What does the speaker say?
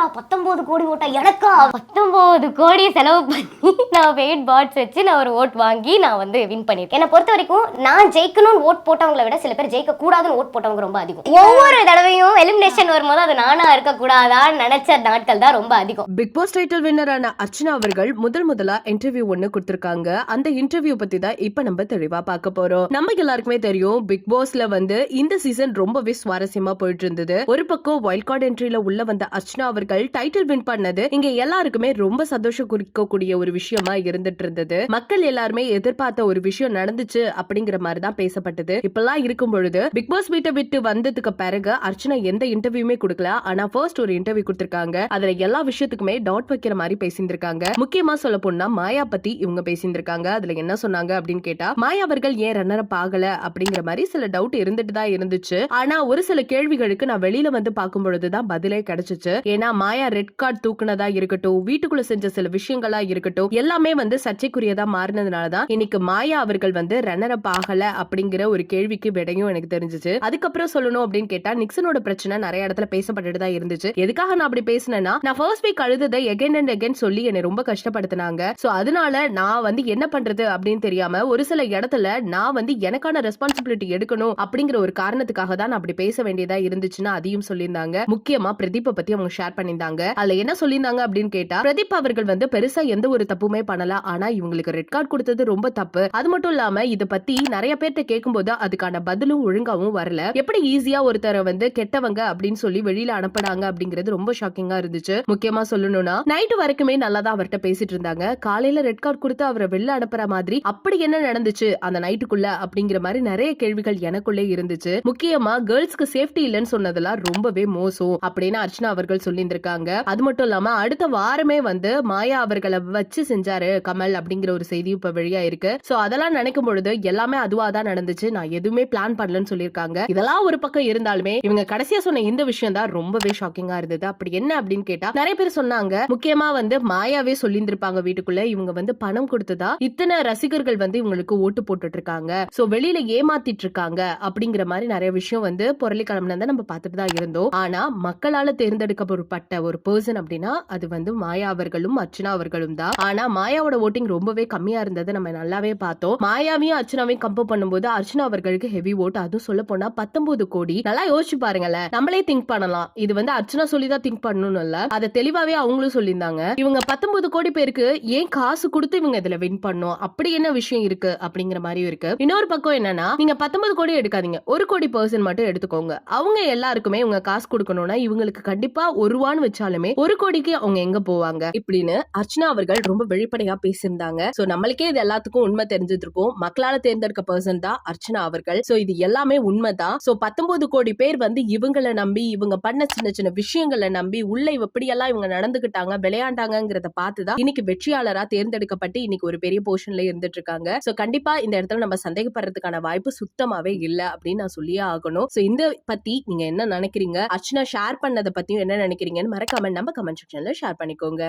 என்னடா 19 கோடி ஓட்டா எனக்கா? 19 கோடி செலவு பண்ணி நான் வெயிட் பாட்ஸ் வச்சு நான் ஒரு ஓட் வாங்கி நான் வந்து வின் பண்ணிருக்கேன். என்னை பொறுத்த வரைக்கும் நான் ஜெயிக்கணும்னு ஓட் போட்டவங்களை விட சில பேர் ஜெயிக்க கூடாதுன்னு ஓட் போட்டவங்க ரொம்ப அதிகம். ஒவ்வொரு தடவையும் எலிமினேஷன் வரும்போது அது நானா இருக்க கூடாதான்னு நினைச்ச நாட்கள் தான் ரொம்ப அதிகம். பிக் பாஸ் டைட்டில் வின்னரான அர்ச்சனா அவர்கள் முதலா இன்டர்வியூ ஒண்ணு கொடுத்திருக்காங்க. அந்த இன்டர்வியூ பத்தி தான் இப்ப நம்ம தெளிவா பார்க்க போறோம். நம்ம எல்லாருக்குமே தெரியும் பிக் பாஸ்ல வந்து இந்த சீசன் ரொம்பவே சுவாரஸ்யமா போயிட்டு இருந்தது. ஒரு பக்கம் வைல்ட் கார்டு என்ட்ரில உள்ள வந்த அர்ச்சனா அவர்கள் டைட்டில் வின் பண்ணது இங்க எல்லாருக்குமே ரொம்ப சந்தோஷம் குறிக்கக்கூடிய ஒரு விஷயமா இருந்துட்டு இருந்தது. மக்கள் எல்லாருமே எதிர்பார்த்த ஒரு விஷயம் நடந்துச்சு அப்படிங்கிற மாதிரி தான் பேசப்பட்டது. இப்பெல்லாம் இருக்கும் பொழுது பிக் பாஸ் வீட்டை விட்டு வந்ததுக்கு பிறகு அர்ச்சனா எந்த இன்டர்வியூமே கொடுக்கல. ஆனா ஃபர்ஸ்ட் ஒரு இன்டர்வியூ கொடுத்திருக்காங்க. அதுல எல்லா விஷயத்துக்குமே டாட் வைக்கிற மாதிரி பேசியிருக்காங்க. முக்கியமா சொல்ல போனா மாயா பத்தி இவங்க பேசியிருக்காங்க. அதுல என்ன சொன்னாங்க அப்படின்னு கேட்டா, மாயா அவர்கள் ஏன் ரன்னர் அப் ஆகல அப்படிங்கிற மாதிரி சில டவுட் இருந்துட்டு தான் இருந்துச்சு. ஆனா ஒரு சில கேள்விகளுக்கு நான் வெளியில வந்து பார்க்கும் பொழுதுதான் பதிலே கிடைச்சிச்சு. ஏன்னா மாயா ரெட் கார்டு தூக்குனதா இருக்கட்டும், வீட்டுக்குள்ள செஞ்ச சில விஷயங்களா இருக்கட்டும், எல்லாமே வந்து சர்ச்சைக்குரியதா மாறினதுனாலதான் இன்னைக்கு மாயா அவர்கள் வந்து ரன்னர் அப் ஆகல அப்படிங்கிற ஒரு கேள்விக்கு விடையும் எனக்கு தெரிஞ்சிச்சு. அதுக்கப்புறம் சொல்லணும் அப்படின்னு கேட்டா, நிக்சனோட பிரச்சனை நிறைய இடத்துல பேசப்பட்டுட்டு தான் இருந்துச்சு. எதுக்காக நான் அப்படி பேசினேன்னா, நான் ஃபர்ஸ்ட் வீக் அழுததை எகைன் அண்ட் எகைன் சொல்லி என்னை ரொம்ப கஷ்டப்படுத்தினாங்க. சோ அதனால நான் வந்து என்ன பண்றது அப்படின்னு தெரியாம ஒரு சில இடத்துல நான் வந்து எனக்கான ரெஸ்பான்சிபிலிட்டி எடுக்கணும் அப்படிங்கிற ஒரு காரணத்துக்காக தான் அப்படி பேச வேண்டியதா இருந்துச்சுன்னு அதையும் சொல்லியிருந்தாங்க. முக்கியமா பிரதீப்பை பத்தி அவங்க ஷேர் பண்ணியிருந்தாங்க. அதுல என்ன சொல்லியிருந்தாங்க அப்படின்னு கேட்டா, பிரதீப் அவர்கள் வந்து பெருசா எந்த ஒரு தப்புமே பண்ணல. ஆனா இவங்களுக்கு ரெட் கார்டு கொடுத்தது ரொம்ப தப்பு. அது மட்டும் இல்லாம இத பத்தி நிறைய பேர்ட்ட கேட்கும்போது அதுக்கான பதிலும் ஒழுங்காவும் வரல. எப்படி ஈஸியா ஒருத்தரை வந்து கெட்டவங்க அப்படின்னு சொல்லி வெளியில அனுப்பினாங்க அப்படிங்கிறது ரொம்ப ஷாக்கிங்கா இருந்துச்சு. முக்கியமா சொல்லணும்னா நைட்டு வரைக்குமே நல்லா தான் அவர்கிட்ட பேசிட்டு இருந்தாங்க. காலையில ரெட் கார்டு கொடுத்து அவரை வெளில அனுப்புற மாதிரி அப்படி என்ன நடந்துச்சு அந்த நைட்டுக்குள்ள அப்படிங்கிற மாதிரி நிறைய கேள்விகள் எனக்குள்ளே இருந்துச்சு. முக்கியமா கேர்ள்ஸ்க்கு சேஃப்டி இல்லன்னு சொன்னதெல்லாம் ரொம்பவே மோசம் அப்படின்னு அர்ச்சனா அவர்கள் சொல்லியிருந்திருக்காங்க. அது மட்டும் இல்லாம அடுத்த வாரமே வந்து மாயா அவர்களை வச்சு செஞ்சாரு கமல் அப்படிங்கிற ஒரு செய்தி இப்ப வெளியா இருக்கு. சோ அதெல்லாம் நினைக்கும் பொழுது எல்லாமே அதுவா தான் நடந்துச்சு, நான் எதுவுமே பிளான் பண்ணலன்னு சொல்லியிருக்காங்க. இதெல்லாம் ஒரு பக்கம் இருந்தாலுமே இவங்க கடைசியா சொன்ன இந்த விஷயம் தான் ரொம்பவே ஷாக்கிங்கா இருந்தது. அப்படி என்ன அப்படின்னு கேட்டா, நிறைய பேர் சொன்னாங்க, முக்கியமா வந்து மாயாவே சொல்லியிருந்திருப்பாங்க வீட்டுக்குள்ள இவங்க வந்து பணம் கொடுத்ததா இத்தனை ரசிகர்கள் வந்து இவங்களுக்கு ஓட்டு போட்டுட்டு இருக்காங்க, சோ வெளியில ஏமாத்திட்டு இருக்காங்க அப்படிங்கிற மாதிரி நிறைய விஷயம் வந்து பொருளை கிளம்பினதை நம்ம பார்த்துட்டு தான் இருந்தோம். ஆனா மக்களால தேர்ந்தெடுக்கப்பட்ட ஒரு பர்சன் அப்படின்னா அது வந்து மாயா அவர்களும் அர்ச்சனா அவர்களும் தான். ஆனா மாயாவோட ஓட்டிங் ரொம்பவே கம்மியா இருந்தது நம்ம நல்லாவே பார்த்தோம். மாயாவையும் அர்ச்சனாவையும் கம்பேர் பண்ணும்போது அர்ச்சனா அவர்களுக்கு ஹெவி ஓட். அதுவும் சொல்ல போனா 19 கோடி. நல்லா யோசிச்சு பாருங்களேன், நம்மளே திங்க் பண்ணலாம். இது வந்து அர்ச்சனா சொல்லிதான் திங்க் பண்ணணும் இல்ல, அதை தெளிவாவே அவங்களும் சொல்லியிருந்தாங்க. இவங்க 19 கோடி பேருக்கு ஏன் காசு கொடுத்து இவங்க இதுல வின் பண்ணும், அப்படி என்ன விஷயம் இருக்கு அப்படிங்கிற மாதிரி இருக்கு. இன்னொரு பக்கம் என்னன்னா, நீங்க 19 கோடி எடுக்காதீங்க, 1 கோடி பர்சன் மட்டும் எடுத்துக்கோங்க. அவங்க எல்லாருக்குமே இவங்க காசு கொடுக்கணும்னா இவங்களுக்கு கண்டிப்பா 1 ரூபான்னு வச்சாலுமே 1 கோடிக்கு அவங்க எங்க போவாங்க இப்படின்னு அர்ச்சனா அவர்கள் ரொம்ப வெளிப்படையா பேசியிருந்தாங்க. சோ நம்மளுக்கே இது எல்லாத்துக்கும் உண்மை தெரிஞ்சிட்டு இருக்கும். மக்களால தேர்ந்தெடுக்க பர்சன் தான் அர்ச்சனா அவர்கள். சோ இது எல்லாமே உண்மைதான். சோ 19 கோடி பேர் வந்து இவங்களை நம்பி இவங்க பண்ண சின்ன சின்ன விஷயங்களை நம்பி உள்ள எப்படி எல்லாம் இவங்க நடந்துகிட்டாங்க விளையாண்டாங்கிறத பார்த்துதான் இன்னைக்கு வெற்றியாளரா தேர்ந்தெடுக்கப்பட்டு இன்னைக்கு ஒரு பெரிய போர்ஷன்ல இருந்துட்டு இருக்காங்க. சோ கண்டிப்பா இந்த இடத்துல நம்ம சந்தேகப்படுறதுக்கான வாய்ப்பு சுத்தமாவே இல்ல அப்படின்னு நான் சொல்லியே ஆகணும். சோ இந்த பத்தி நீங்க என்ன நினைக்கிறீங்க, அர்ச்சனா ஷேர் பண்ணதை பத்தியும் என்ன நினைக்கிறீங்கன்னு மறக்காம நம்ம கமெண்ட் செக்ஷன்ல ஷேர் பண்ணிக்கோங்க.